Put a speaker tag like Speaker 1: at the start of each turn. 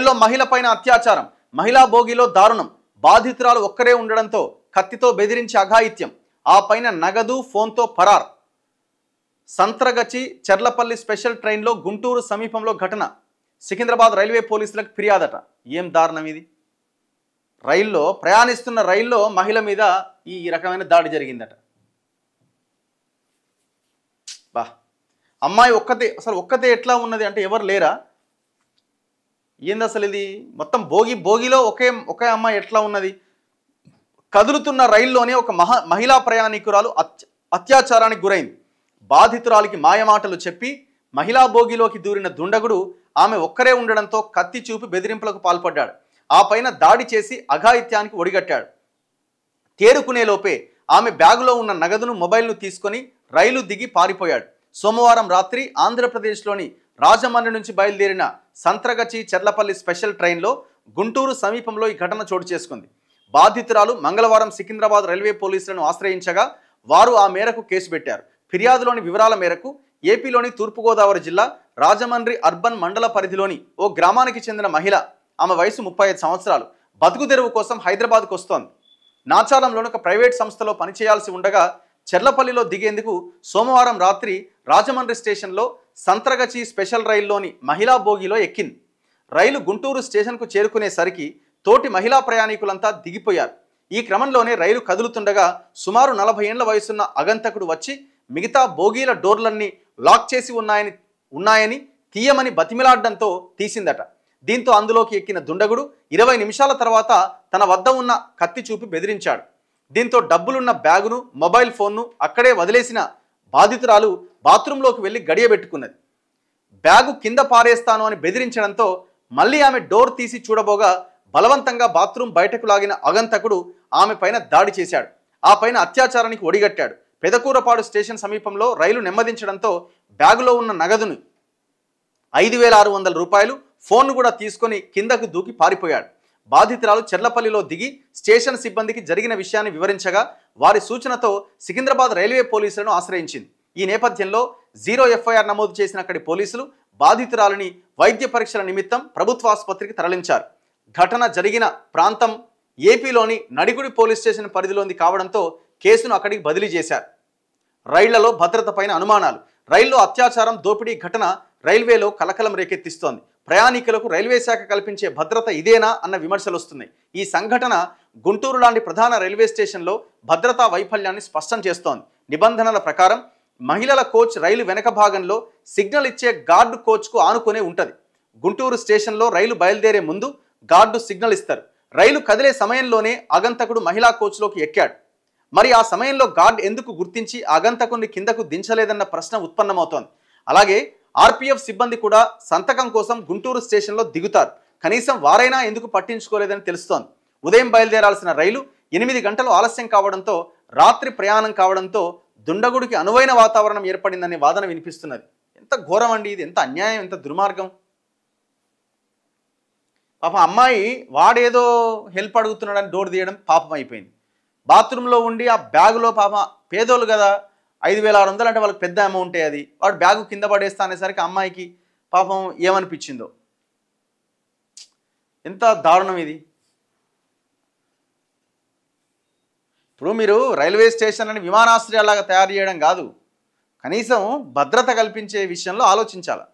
Speaker 1: రైల్లో మహిళపైన అత్యాచారం, మహిళా బోగిలో దారుణం, బాధితురాలు ఒక్కరే ఉండడంతో కత్తితో బెదిరించి అఘాయిత్యం, ఆ పైన నగదు ఫోన్తో పరార్. సంత్రగచి చెర్లపల్లి స్పెషల్ ట్రైన్లో గుంటూరు సమీపంలో ఘటన. సికింద్రాబాద్ రైల్వే పోలీసులకు ఫిర్యాదట. ఏం దారుణం ఇది! రైల్లో ప్రయాణిస్తున్న రైల్లో మహిళ మీద ఈ రకమైన దాడి జరిగిందట. బా, అమ్మాయి ఒక్కతే ఎట్లా ఉన్నది అంటే ఎవరు లేరా? ఏంది అసలు ఇది? మొత్తం భోగిలో ఒకే అమ్మాయి ఎట్లా ఉన్నది? కదులుతున్న రైల్లోనే ఒక మహిళా ప్రయాణికురాలు అత్యాచారానికి గురైంది. బాధితురాలికి మాయమాటలు చెప్పి మహిళా భోగిలోకి దూరిన దుండగుడు ఆమె ఒక్కరే ఉండడంతో కత్తి చూపి బెదిరింపులకు పాల్పడ్డాడు. ఆ పైన దాడి చేసి అఘాయిత్యానికి ఒడిగట్టాడు. తేరుకునే లోపే ఆమె బ్యాగులో ఉన్న నగదును, మొబైల్ను తీసుకొని రైలు దిగి పారిపోయాడు. సోమవారం రాత్రి ఆంధ్రప్రదేశ్లోని రాజమండ్రి నుంచి బయలుదేరిన సంత్రగచి చెర్లపల్లి స్పెషల్ ట్రైన్లో గుంటూరు సమీపంలో ఈ ఘటన చోటు చేసుకుంది. బాధితురాలు మంగళవారం సికింద్రాబాద్ రైల్వే పోలీసులను ఆశ్రయించగా వారు ఆ మేరకు కేసు పెట్టారు. ఫిర్యాదులోని వివరాల మేరకు ఏపీలోని తూర్పుగోదావరి జిల్లా రాజమండ్రి అర్బన్ మండల పరిధిలోని ఓ గ్రామానికి చెందిన మహిళ, ఆమె వయసు 35 సంవత్సరాలు, బతుకు తెరువు కోసం హైదరాబాద్కు వస్తోంది. నాచారంలోని ఒక ప్రైవేట్ సంస్థలో పనిచేయాల్సి ఉండగా చెర్లపల్లిలో దిగేందుకు సోమవారం రాత్రి రాజమండ్రి స్టేషన్లో సంత్రగచి స్పెషల్ రైల్లోని మహిళా బోగిలో ఎక్కింది. రైలు గుంటూరు స్టేషన్కు చేరుకునేసరికి తోటి మహిళా ప్రయాణికులంతా దిగిపోయారు. ఈ క్రమంలోనే రైలు కదులుతుండగా సుమారు 40 ఏళ్ల వయసున్న అగంతకుడు వచ్చి మిగతా బోగీల డోర్లన్నీ లాక్ చేసి ఉన్నాయని తీయమని బతిమిలాడడంతో తీసిందట. దీంతో అందులోకి ఎక్కిన దుండగుడు 20 నిమిషాల తర్వాత తన వద్ద ఉన్న కత్తి చూపి బెదిరించాడు. దీంతో డబ్బులున్న బ్యాగును, మొబైల్ ఫోన్ను అక్కడే వదిలేసిన బాధితురాలు బాత్రూంలోకి వెళ్లి గడియబెట్టుకున్నది. బ్యాగు కింద పారేస్తాను అని బెదిరించడంతో మళ్ళీ ఆమె డోర్ తీసి చూడబోగా బలవంతంగా బాత్రూం బయటకు లాగిన అగంతకుడు ఆమె పైన దాడి చేశాడు. ఆ పైన అత్యాచారానికి ఒడిగట్టాడు. పెదకూరపాడు స్టేషన్ సమీపంలో రైలు నెమ్మదించడంతో బ్యాగులో ఉన్న నగదును 5,600 రూపాయలు, ఫోన్ను కూడా తీసుకొని కిందకు దూకి పారిపోయాడు. బాధితురాలు చెర్లపల్లిలో దిగి స్టేషన్ సిబ్బందికి జరిగిన విషయాన్ని వివరించగా వారి సూచనతో సికింద్రాబాద్ రైల్వే పోలీసులను ఆశ్రయించింది. ఈ నేపథ్యంలో 0 ఎఫ్ఐఆర్ నమోదు చేసిన అక్కడి పోలీసులు బాధితురాలిని వైద్య పరీక్షల నిమిత్తం ప్రభుత్వ ఆసుపత్రికి తరలించారు. ఘటన జరిగిన ప్రాంతం ఏపీలోని నడిగుడి పోలీస్ స్టేషన్ పరిధిలోని కావడంతో కేసును అక్కడికి బదిలీ చేశారు. రైళ్లలో భద్రతపైన అనుమానాలు. రైల్లో అత్యాచారం, దోపిడీ ఘటన రైల్వేలో కలకలం రేకెత్తిస్తోంది. ప్రయాణికులకు రైల్వే శాఖ కల్పించే భద్రత ఇదేనా అన్న విమర్శలు వస్తున్నాయి. ఈ సంఘటన గుంటూరు లాంటి ప్రధాన రైల్వే స్టేషన్లో భద్రతా వైఫల్యాన్ని స్పష్టం చేస్తోంది. నిబంధనల ప్రకారం మహిళల కోచ్ రైలు వెనక భాగంలో సిగ్నల్ ఇచ్చే గార్డు కోచ్కు ఆనుకునే ఉంటుంది. గుంటూరు స్టేషన్లో రైలు బయలుదేరే ముందు గార్డు సిగ్నల్ ఇస్తారు. రైలు కదిలే సమయంలోనే అగంతకుడు మహిళా కోచ్లోకి ఎక్కాడు. మరి ఆ సమయంలో గార్డ్ ఎందుకు గుర్తించి అగంతకుడిని కిందకు దించలేదన్న ప్రశ్న ఉత్పన్నమవుతోంది. అలాగే ఆర్పీఎఫ్ సిబ్బంది కూడా సంతకం కోసం గుంటూరు స్టేషన్లో దిగుతారు. కనీసం వారైనా ఎందుకు పట్టించుకోలేదని తెలుస్తోంది. ఉదయం బయలుదేరాల్సిన రైలు 8 గంటలు ఆలస్యం కావడంతో, రాత్రి ప్రయాణం కావడంతో దుండగుడికి అనువైన వాతావరణం ఏర్పడిందనే వాదన వినిపిస్తున్నది. ఎంత ఘోరం అండి ఇది! ఎంత అన్యాయం, ఎంత దుర్మార్గం! పాపం అమ్మాయి వాడేదో హెల్ప్ అడుగుతున్నాడని డోర్ తీయడం పాపం అయిపోయింది. బాత్రూంలో ఉండి ఆ బ్యాగులో, పాపం పేదోళ్ళు కదా, 5,600 అంటే వాళ్ళకి పెద్ద అమౌంటే అది. వాడు బ్యాగు కింద పడేస్తా అనేసరికి అమ్మాయికి పాపం ఏమనిపించిందో. ఎంత దారుణం ఇది! ఇప్పుడు మీరు రైల్వే స్టేషన్ అని విమానాశ్రయాలాగా తయారు చేయడం కాదు, కనీసం భద్రత కల్పించే విషయంలో ఆలోచించాలి.